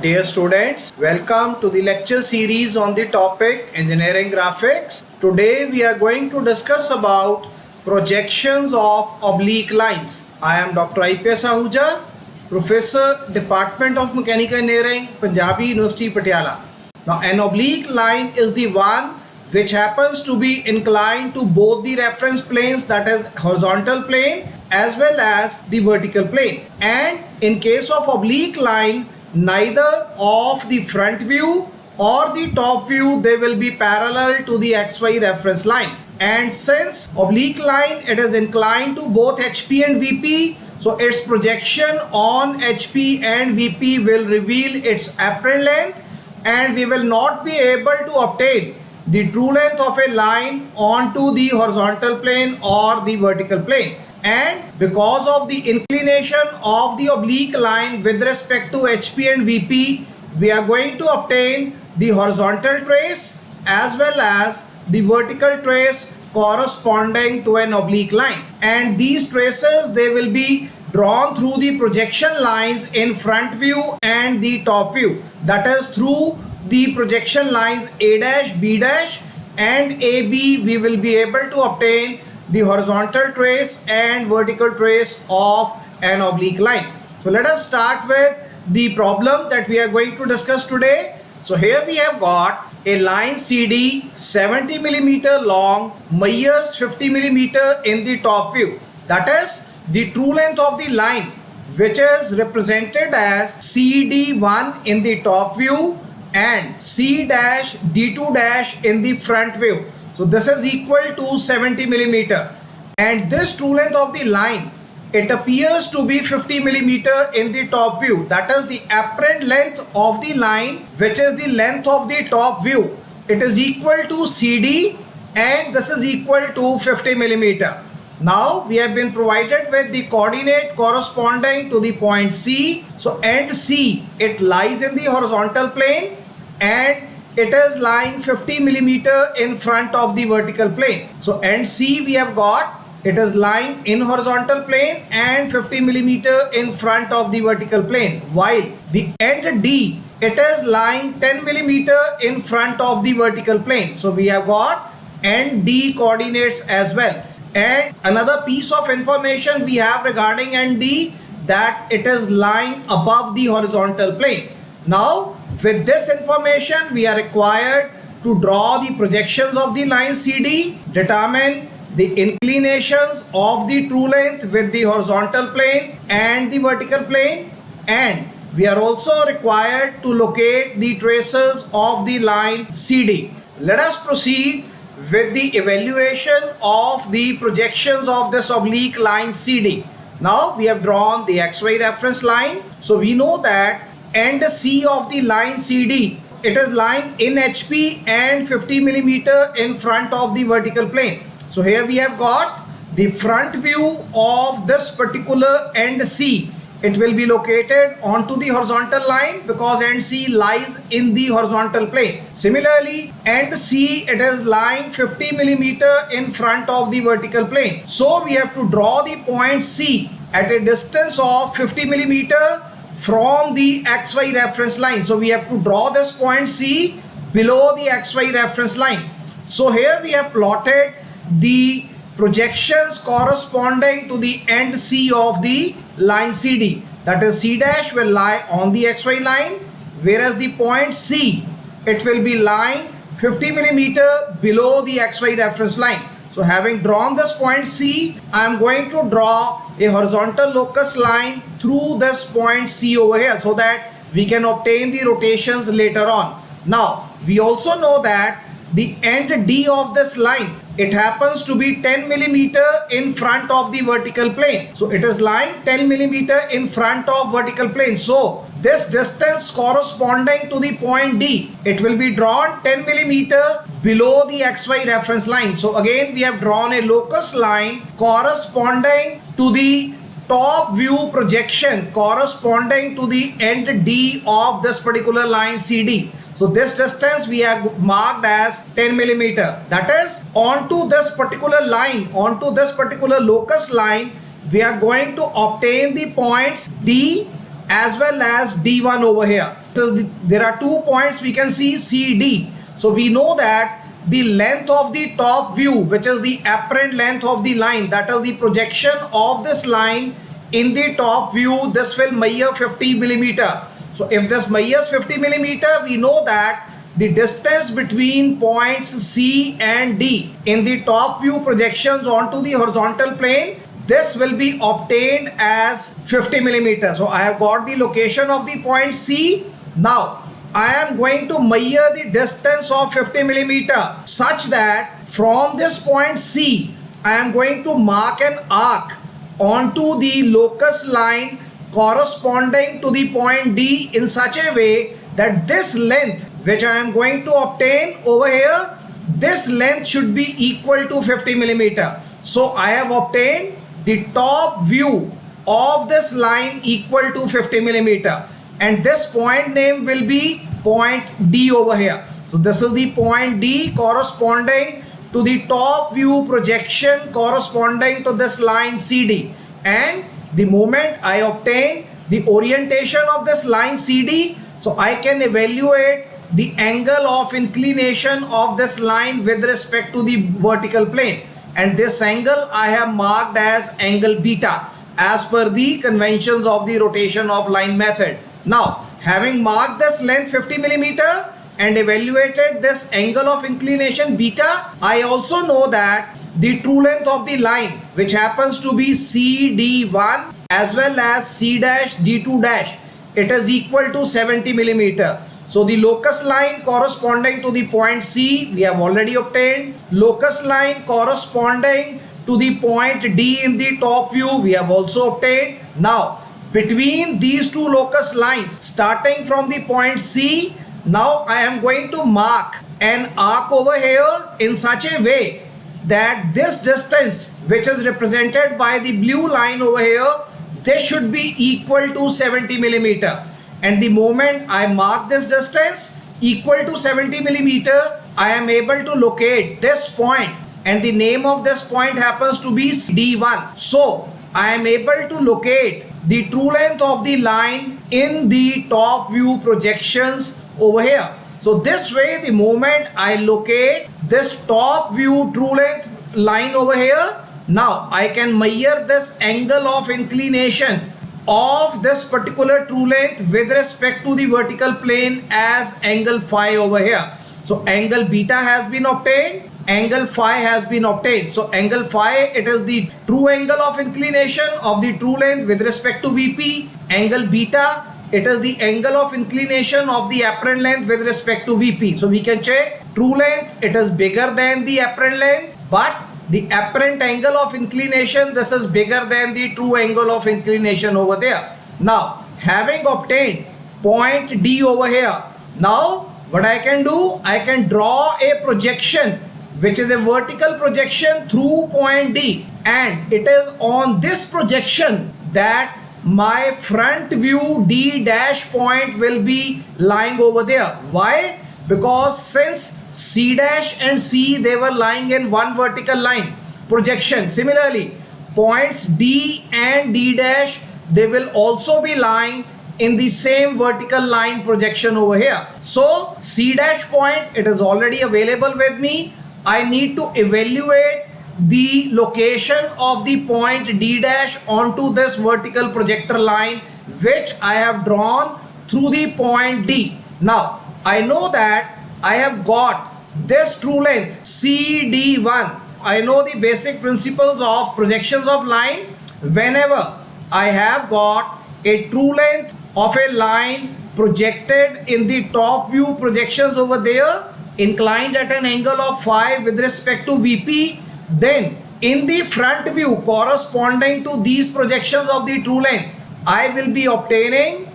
Dear students, welcome to the lecture series on the topic Engineering Graphics. Today we are going to discuss about projections of oblique lines. I am Dr. IPS Ahuja, Professor, Department of Mechanical Engineering, Punjabi University, Patiala. Now an oblique line is the one which happens to be inclined to both the reference planes, that is horizontal plane as well as the vertical plane. And in case of oblique line, neither of the front view or the top view they will be parallel to the XY reference line. And since oblique line, it is inclined to both HP and VP, so its projection on HP and VP will reveal its apparent length, and we will not be able to obtain the true length of a line onto the horizontal plane or the vertical plane. And because of the inclination of the oblique line with respect to HP and VP, we are going to obtain the horizontal trace as well as the vertical trace corresponding to an oblique line. And these traces, they will be drawn through the projection lines in front view and the top view. That is through the projection lines A dash, B dash and AB, we will be able to obtain the horizontal trace and vertical trace of an oblique line. So let us start with the problem that we are going to discuss today. So here we have got a line CD 70 millimeter long, measures 50 millimeter in the top view. That is the true length of the line, which is represented as CD1 in the top view and C dash D2 dash in the front view. So this is equal to 70 millimeter, and this true length of the line, it appears to be 50 millimeter in the top view. That is the apparent length of the line, which is the length of the top view. It is equal to CD and this is equal to 50 millimeter. Now we have been provided with the coordinate corresponding to the point C. So end C, it lies in the horizontal plane and it is lying 50 millimeter in front of the vertical plane. So end C we have got, it is lying in horizontal plane and 50 millimeter in front of the vertical plane, while the end D, it is lying 10 millimeter in front of the vertical plane. So we have got end D coordinates as well. And another piece of information we have regarding end D, that it is lying above the horizontal plane. Now with this information, we are required to draw the projections of the line CD, determine the inclinations of the true length with the horizontal plane and the vertical plane, and we are also required to locate the traces of the line CD. Let us proceed with the evaluation of the projections of this oblique line CD. Now we have drawn the XY reference line. So we know that end C of the line CD, it is lying in HP and 50 millimeter in front of the vertical plane. So here we have got the front view of this particular end C. It will be located onto the horizontal line because end C lies in the horizontal plane. Similarly, end C, it is lying 50 millimeter in front of the vertical plane. So we have to draw the point C at a distance of 50 millimeter from the XY reference line. So we have to draw this point C below the XY reference line. So here we have plotted the projections corresponding to the end C of the line CD. That is C dash will lie on the XY line, whereas the point C, it will be lying 50 millimeter below the XY reference line. So having drawn this point C, I am going to draw a horizontal locus line through this point C over here so that we can obtain the rotations later on. Now we also know that the end D of this line, it happens to be 10 millimeter in front of the vertical plane. So it is lying 10 millimeter in front of vertical plane. So this distance corresponding to the point D, it will be drawn 10 millimeter below the XY reference line. So again we have drawn a locus line corresponding to the top view projection corresponding to the end D of this particular line CD. So this distance we have marked as 10 millimeter. That is, onto this particular line, onto this particular locus line, we are going to obtain the points D as well as D1 over here. So there are 2 points we can see CD. So we know that the length of the top view, which is the apparent length of the line, that is the projection of this line in the top view, this will measure 50 millimeter. So if this measures 50 millimeter, we know that the distance between points C and D in the top view projections onto the horizontal plane, this will be obtained as 50 millimeter. So I have got the location of the point C. Now I am going to measure the distance of 50 millimeter such that from this point C, I am going to mark an arc onto the locus line corresponding to the point D in such a way that this length which I am going to obtain over here, this length should be equal to 50 millimeter. So I have obtained the top view of this line equal to 50 millimeter, and this point name will be point D over here. So this is the point D corresponding to the top view projection corresponding to this line CD, and the moment I obtain the orientation of this line CD, so I can evaluate the angle of inclination of this line with respect to the vertical plane, and this angle I have marked as angle beta as per the conventions of the rotation of line method. Now having marked this length 50 millimeter and evaluated this angle of inclination beta, I also know that the true length of the line, which happens to be CD1 as well as C-D2, it is equal to 70 millimeter. So the locus line corresponding to the point C we have already obtained. Locus line corresponding to the point D in the top view we have also obtained. Now between these two locus lines starting from the point C, now I am going to mark an arc over here in such a way that this distance, which is represented by the blue line over here, this should be equal to 70 millimeter. And the moment I mark this distance equal to 70 millimeter, I am able to locate this point, and the name of this point happens to be D1. So I am able to locate the true length of the line in the top view projections over here. So this way, the moment I locate this top view true length line over here, now I can measure this angle of inclination of this particular true length with respect to the vertical plane as angle phi over here. So angle beta has been obtained, angle phi has been obtained. So angle phi, it is the true angle of inclination of the true length with respect to VP. Angle beta, it is the angle of inclination of the apparent length with respect to VP. So we can check true length, it is bigger than the apparent length, but the apparent angle of inclination, this is bigger than the true angle of inclination over there. Now having obtained point D over here, now what I can do, I can draw a projection which is a vertical projection through point D, and it is on this projection that my front view D dash point will be lying over there. Why? Because since C dash and C, they were lying in one vertical line projection. Similarly, points D and D dash, they will also be lying in the same vertical line projection over here. So C dash point, it is already available with me. I need to evaluate the location of the point D dash onto this vertical projector line which I have drawn through the point D. Now I know that I have got this true length CD1. I know the basic principles of projections of line. Whenever I have got a true length of a line projected in the top view projections over there, inclined at an angle of phi with respect to VP, then in the front view corresponding to these projections of the true length, I will be obtaining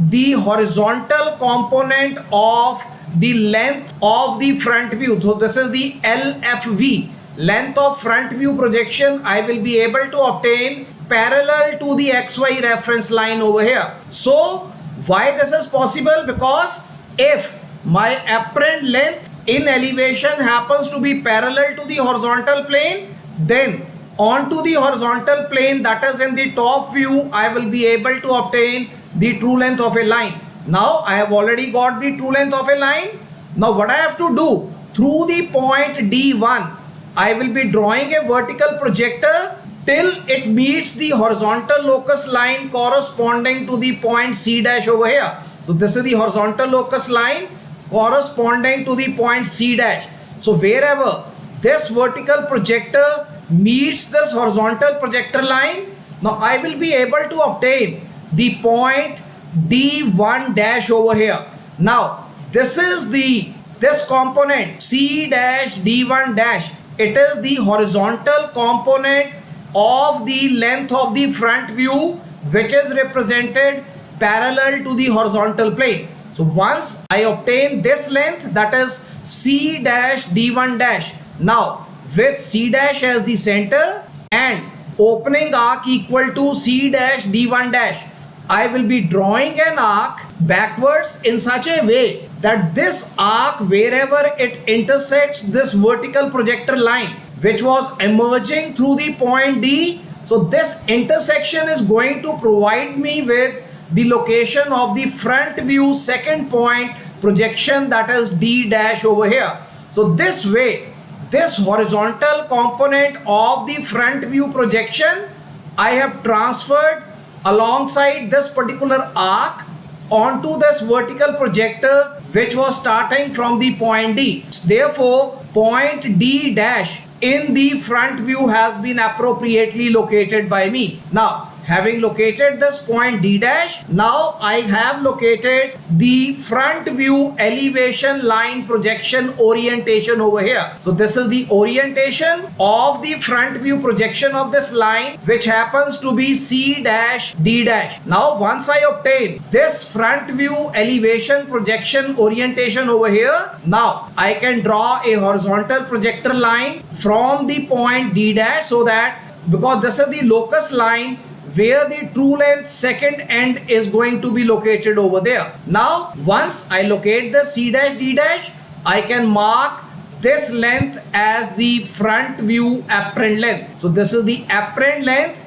the horizontal component of the length of the front view. So this is the LFV, length of front view projection. I will be able to obtain parallel to the XY reference line over here. So why this is possible? Because if my apparent length in elevation happens to be parallel to the horizontal plane, then onto the horizontal plane, that is in the top view, I will be able to obtain the true length of a line. Now I have already got the true length of a line. Now what I have to do, through the point D1, I will be drawing a vertical projector till it meets the horizontal locus line corresponding to the point C dash over here. So this is the horizontal locus line corresponding to the point C dash. So wherever this vertical projector meets this horizontal projector line, now I will be able to obtain the point D1 dash over here. Now this component C dash D1 dash, it is the horizontal component of the length of the front view, which is represented parallel to the horizontal plane. So once I obtain this length, that is C dash D1 dash, now with C dash as the center and opening arc equal to C dash D1 dash, I will be drawing an arc backwards in such a way that this arc, wherever it intersects this vertical projector line which was emerging through the point D, so this intersection is going to provide me with the location of the front view second point projection, that is D dash over here. So this way, this horizontal component of the front view projection I have transferred alongside this particular arc onto this vertical projector which was starting from the point D. Therefore, point D dash in the front view has been appropriately located by me. Now, having located this point D dash, now I have located the front view elevation line projection orientation over here. So this is the orientation of the front view projection of this line, which happens to be C dash D dash. Now once I obtain this front view elevation projection orientation over here, now I can draw a horizontal projector line from the point D dash, so that because this is the locus line where the true length second end is going to be located over there. Now once I locate the C dash D dash, I can mark this length as the front view apparent length. So this is the apparent length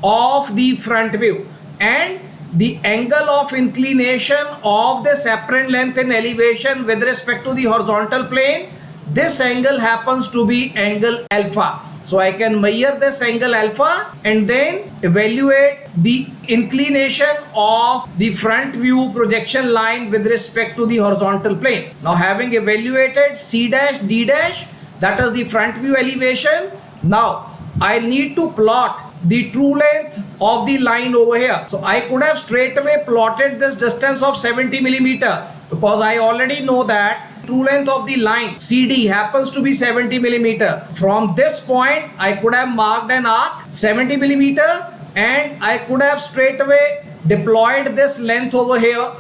of the front view, and the angle of inclination of this apparent length in elevation with respect to the horizontal plane, this angle happens to be angle alpha. So I can measure this angle alpha and then evaluate the inclination of the front view projection line with respect to the horizontal plane. Now having evaluated C dash D dash, that is the front view elevation, now I need to plot the true length of the line over here. So I could have straight away plotted this distance of 70 millimeter, because I already know that true length of the line CD happens to be 70 millimeter. From this point I could have marked an arc 70 millimeter, and I could have straight away deployed this length over here.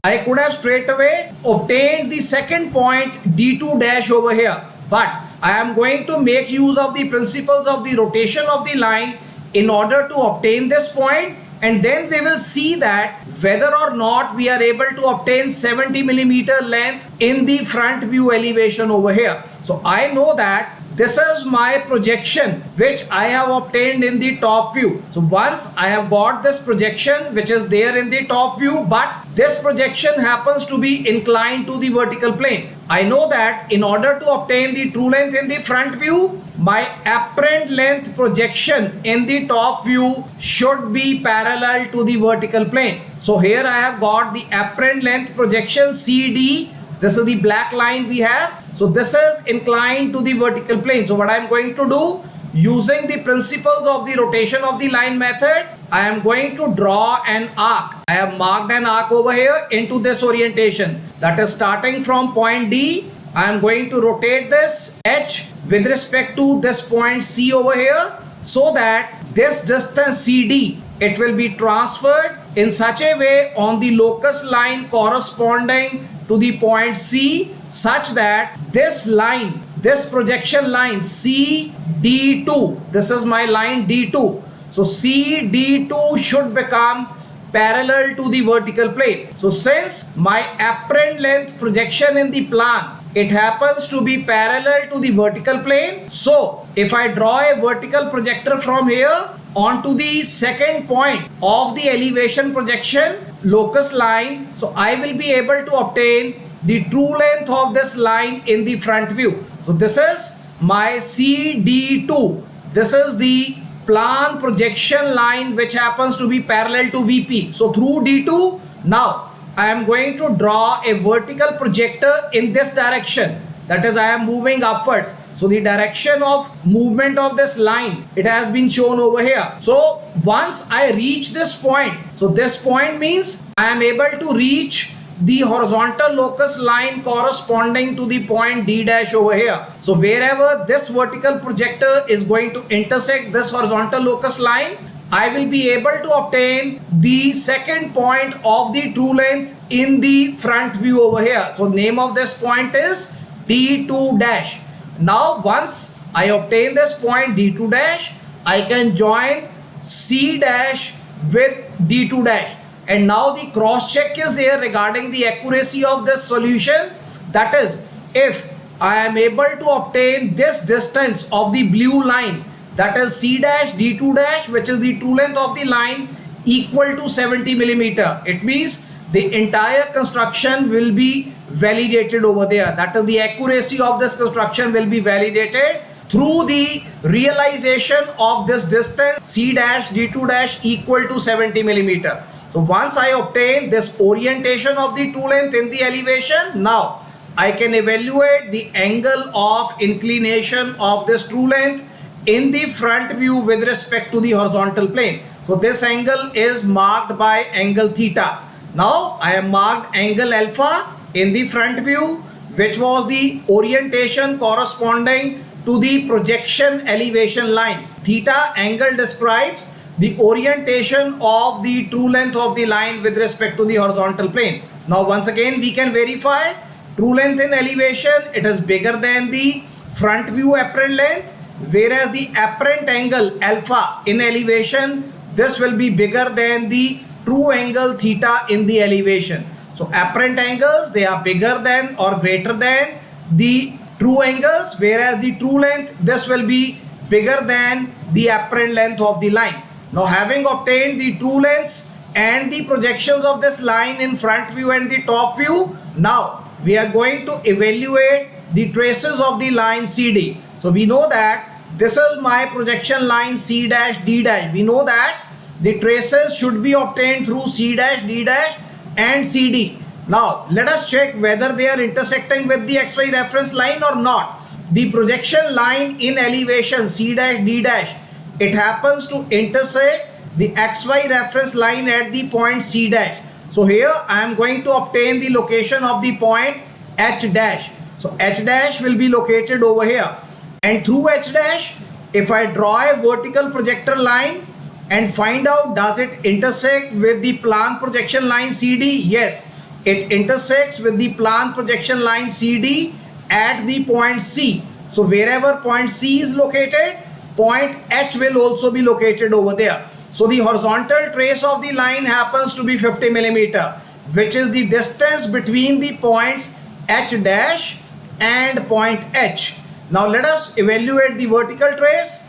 I could have straight away obtained the second point D2 dash over here, but I am going to make use of the principles of the rotation of the line in order to obtain this point, and then we will see that whether or not we are able to obtain 70 millimeter length in the front view elevation over here. So I know that this is my projection which I have obtained in the top view. So once I have got this projection which is there in the top view, but this projection happens to be inclined to the vertical plane, I know that in order to obtain the true length in the front view, my apparent length projection in the top view should be parallel to the vertical plane. So here I have got the apparent length projection CD. This is the black line we have. So this is inclined to the vertical plane. So what I am going to do, using the principles of the rotation of the line method, I am going to draw an arc. I have marked an arc over here into this orientation, that is starting from point D. I am going to rotate this H with respect to this point C over here, so that this distance CD, it will be transferred in such a way on the locus line corresponding to the point C, such that this line, this projection line CD2, this is my line D2. So CD2 should become parallel to the vertical plane. So since my apparent length projection in the plan, it happens to be parallel to the vertical plane, so if I draw a vertical projector from here, onto the second point of the elevation projection locus line. So I will be able to obtain the true length of this line in the front view. So this is my CD2. This is the plan projection line which happens to be parallel to VP. So through D2, now I am going to draw a vertical projector in this direction. That is, I am moving upwards. So the direction of movement of this line, it has been shown over here. So once I reach this point, so this point means I am able to reach the horizontal locus line corresponding to the point D dash over here. So wherever this vertical projector is going to intersect this horizontal locus line, I will be able to obtain the second point of the true length in the front view over here. So name of this point is D2 dash. Now once I obtain this point D2 dash, I can join C dash with D2 dash. And now the cross check is there regarding the accuracy of this solution. That is, if I am able to obtain this distance of the blue line, that is C dash D2 dash, which is the true length of the line, equal to 70 millimeter. It means the entire construction will be validated over there. That is, the accuracy of this construction will be validated through the realization of this distance C dash D2 dash equal to 70 millimeter. So once I obtain this orientation of the true length in the elevation, now I can evaluate the angle of inclination of this true length in the front view with respect to the horizontal plane. So this angle is marked by angle theta. Now I have marked angle alpha in the front view, which was the orientation corresponding to the projection elevation line. Theta angle describes the orientation of the true length of the line with respect to the horizontal plane. Now once again we can verify true length in elevation, it is bigger than the front view apparent length, whereas the apparent angle alpha in elevation, this will be bigger than the true angle theta in the elevation. So apparent angles, they are bigger than or greater than the true angles, whereas the true length, this will be bigger than the apparent length of the line. Now having obtained the true lengths and the projections of this line in front view and the top view, now we are going to evaluate the traces of the line CD. So we know that this is my projection line C dash D dash. We know that the traces should be obtained through C dash D dash and CD. Now let us check whether they are intersecting with the XY reference line or not. The projection line in elevation C dash D dash, it happens to intersect the XY reference line at the point C dash. So here I am going to obtain the location of the point H dash. So H dash will be located over here, and through H dash, if I draw a vertical projector line and find out does it intersect with the plan projection line CD, yes, it intersects with the plan projection line CD at the point C. So wherever point C is located, point H will also be located over there. So the horizontal trace of the line happens to be 50 millimeter, which is the distance between the points H dash and point H. Now let us evaluate the vertical trace.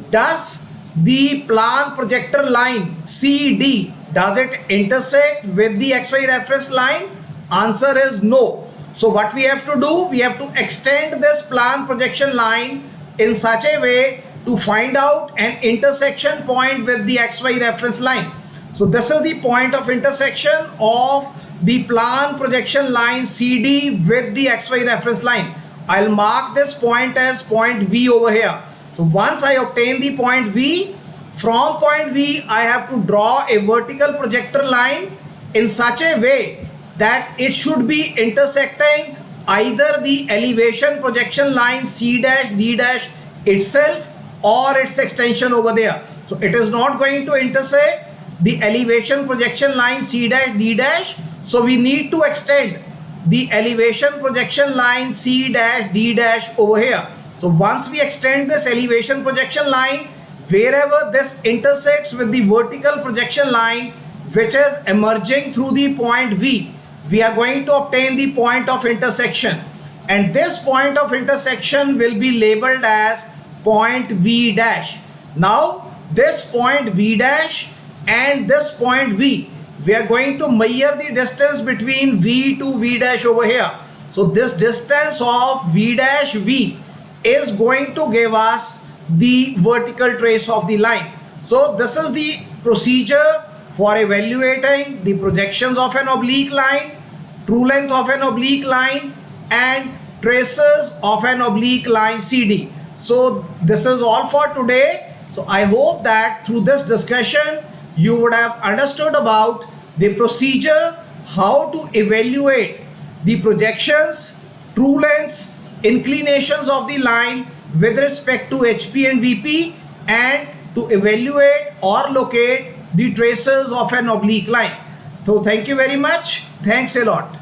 Does the plan projector line CD, does it intersect with the XY reference line? Answer is no. So what we have to do, we have to extend this plan projection line in such a way to find out an intersection point with the XY reference line. So this is the point of intersection of the plan projection line CD with the XY reference line. I'll mark this point as point V over here. So once I obtain the point V, from point V I have to draw a vertical projector line in such a way that it should be intersecting either the elevation projection line C dash D dash itself or its extension over there. So it is not going to intersect the elevation projection line C dash D dash. So we need to extend the elevation projection line C dash D dash over here. So once we extend this elevation projection line, wherever this intersects with the vertical projection line which is emerging through the point V, we are going to obtain the point of intersection, and this point of intersection will be labeled as point V dash. Now this point V dash and this point V. We are going to measure the distance between V to V dash over here. So this distance of V dash V is going to give us the vertical trace of the line. So this is the procedure for evaluating the projections of an oblique line, true length of an oblique line, and traces of an oblique line CD. So this is all for today. So I hope that through this discussion you would have understood about the procedure, how to evaluate the projections, true lengths, inclinations of the line with respect to HP and VP, and to evaluate or locate the traces of an oblique line. So thank you very much. Thanks a lot.